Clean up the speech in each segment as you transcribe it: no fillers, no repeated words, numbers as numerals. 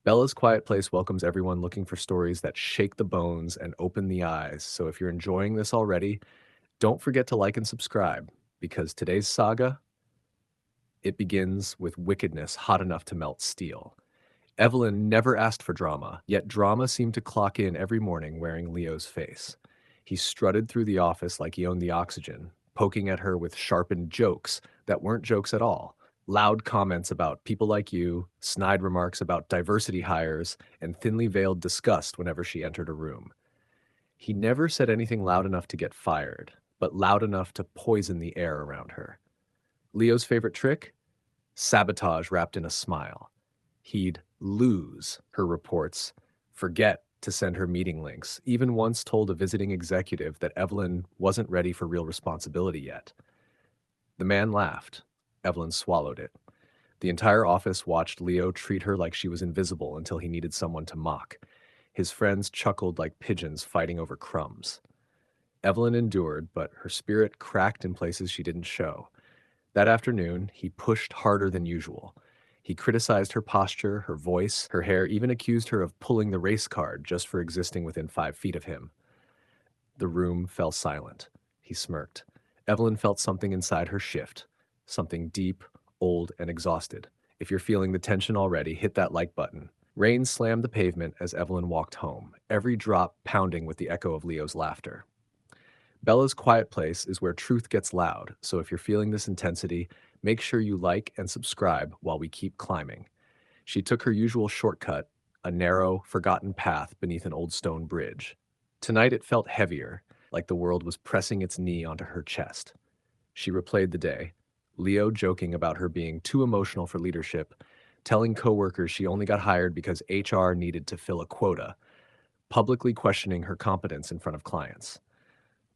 Bella's Quiet Place welcomes everyone looking for stories that shake the bones and open the eyes. So if you're enjoying this already, don't forget to like and subscribe because today's saga, it begins with wickedness hot enough to melt steel. Evelyn never asked for drama, yet drama seemed to clock in every morning wearing Leo's face. He strutted through the office like he owned the oxygen, poking at her with sharpened jokes that weren't jokes at all. Loud comments about people like you, snide remarks about diversity hires, and thinly veiled disgust whenever she entered a room. He never said anything loud enough to get fired, but loud enough to poison the air around her. Leo's favorite trick? Sabotage wrapped in a smile. He'd lose her reports, forget to send her meeting links, even once told a visiting executive that Evelyn wasn't ready for real responsibility yet. The man laughed. Evelyn swallowed it. The entire office watched Leo treat her like she was invisible until he needed someone to mock. His friends chuckled like pigeons fighting over crumbs. Evelyn endured, but her spirit cracked in places she didn't show. That afternoon, he pushed harder than usual. He criticized her posture, her voice, her hair, even accused her of pulling the race card just for existing within 5 feet of him. The room fell silent. He smirked. Evelyn felt something inside her shift, something deep, old, and exhausted. If you're feeling the tension already, hit that like button. Rain slammed the pavement as Evelyn walked home, every drop pounding with the echo of Leo's laughter. Bella's Quiet Place is where truth gets loud, so if you're feeling this intensity, make sure you like and subscribe while we keep climbing. She took her usual shortcut, a narrow, forgotten path beneath an old stone bridge. Tonight it felt heavier, like the world was pressing its knee onto her chest. She replayed the day, Leo joking about her being too emotional for leadership, telling coworkers she only got hired because HR needed to fill a quota, publicly questioning her competence in front of clients.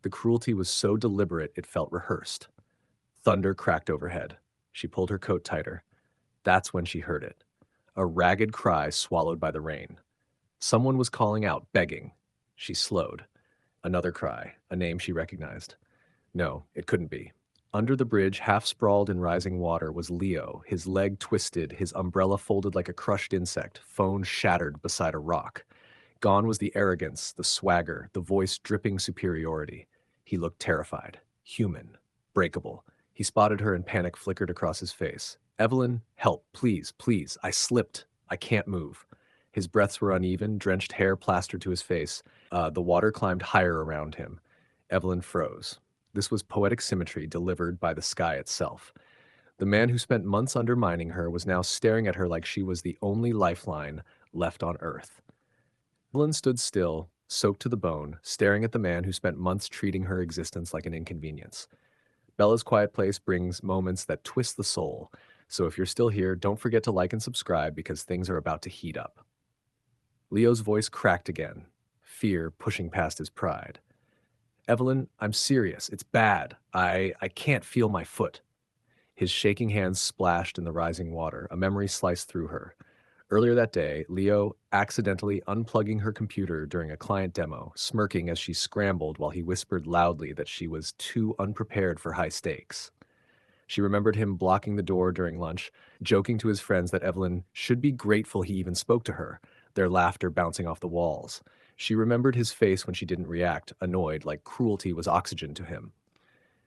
The cruelty was so deliberate it felt rehearsed. Thunder cracked overhead. She pulled her coat tighter. That's when she heard it. A ragged cry swallowed by the rain. Someone was calling out, begging. She slowed. Another cry, a name she recognized. No, it couldn't be. Under the bridge, half sprawled in rising water, was Leo, his leg twisted, his umbrella folded like a crushed insect, phone shattered beside a rock. Gone was the arrogance, the swagger, the voice dripping superiority. He looked terrified, human, breakable. He spotted her and panic flickered across his face. Evelyn, help, please, please. I slipped. I can't move. His breaths were uneven, drenched hair plastered to his face. The water climbed higher around him. Evelyn froze. This was poetic symmetry delivered by the sky itself. The man who spent months undermining her was now staring at her like she was the only lifeline left on earth. Evelyn stood still, soaked to the bone, staring at the man who spent months treating her existence like an inconvenience. Bella's Quiet Place brings moments that twist the soul, so if you're still here, don't forget to like and subscribe because things are about to heat up. Leo's voice cracked again, fear pushing past his pride. Evelyn, I'm serious. It's bad. I can't feel my foot. His shaking hands splashed in the rising water, a memory sliced through her. Earlier that day, Leo accidentally unplugging her computer during a client demo, smirking as she scrambled while he whispered loudly that she was too unprepared for high stakes. She remembered him blocking the door during lunch, joking to his friends that Evelyn should be grateful he even spoke to her, their laughter bouncing off the walls. She remembered his face when she didn't react, annoyed, like cruelty was oxygen to him.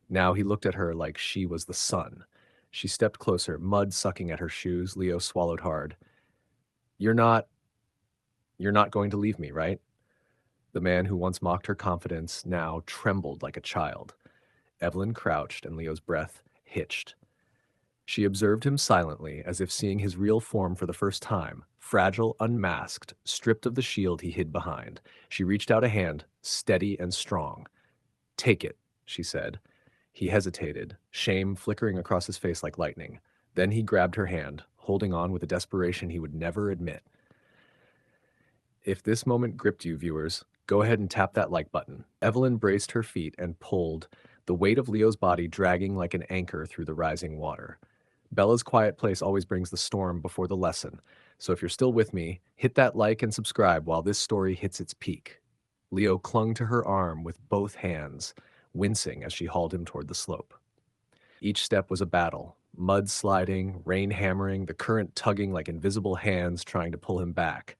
Now he looked at her like she was the sun. She stepped closer, mud sucking at her shoes. Leo swallowed hard. You're not You're not going to leave me, right? The man who once mocked her confidence now trembled like a child. Evelyn crouched and Leo's breath hitched. She observed him silently, as if seeing his real form for the first time, fragile, unmasked, stripped of the shield he hid behind. She reached out a hand, steady and strong. Take it, she said. He hesitated, shame flickering across his face like lightning. Then he grabbed her hand, holding on with a desperation he would never admit. If this moment gripped you, viewers, go ahead and tap that like button. Evelyn braced her feet and pulled, the weight of Leo's body dragging like an anchor through the rising water. Bella's Quiet Place always brings the storm before the lesson, so if you're still with me, hit that like and subscribe while this story hits its peak. Leo clung to her arm with both hands, wincing as she hauled him toward the slope. Each step was a battle, Mud sliding, rain hammering, the current tugging like invisible hands trying to pull him back.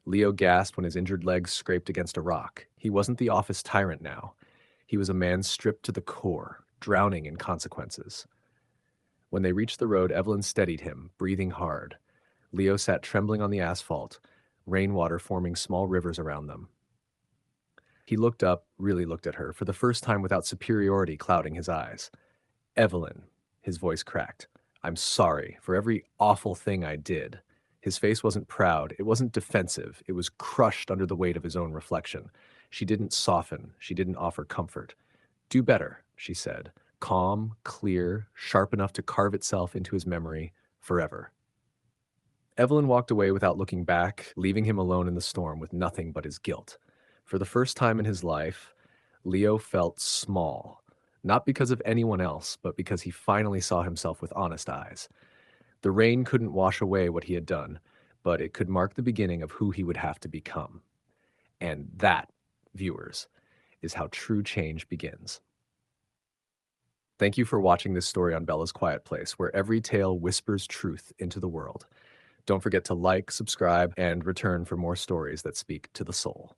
Leo gasped when his injured legs scraped against a rock. He wasn't the office tyrant now. He was a man stripped to the core, drowning in consequences. When they reached the road, Evelyn steadied him, breathing hard. Leo sat trembling on the asphalt, rainwater forming small rivers around them. He looked up, really looked at her, for the first time without superiority clouding his eyes. Evelyn, his voice cracked. I'm sorry for every awful thing I did. His face wasn't proud, it wasn't defensive, it was crushed under the weight of his own reflection. She didn't soften, she didn't offer comfort. Do better, she said, calm, clear, sharp enough to carve itself into his memory forever. Evelyn walked away without looking back, leaving him alone in the storm with nothing but his guilt. For the first time in his life, Leo felt small, not because of anyone else, but because he finally saw himself with honest eyes. The rain couldn't wash away what he had done, but it could mark the beginning of who he would have to become. And that, viewers, is how true change begins. Thank you for watching this story on Bella's Quiet Place, where every tale whispers truth into the world. Don't forget to like, subscribe, and return for more stories that speak to the soul.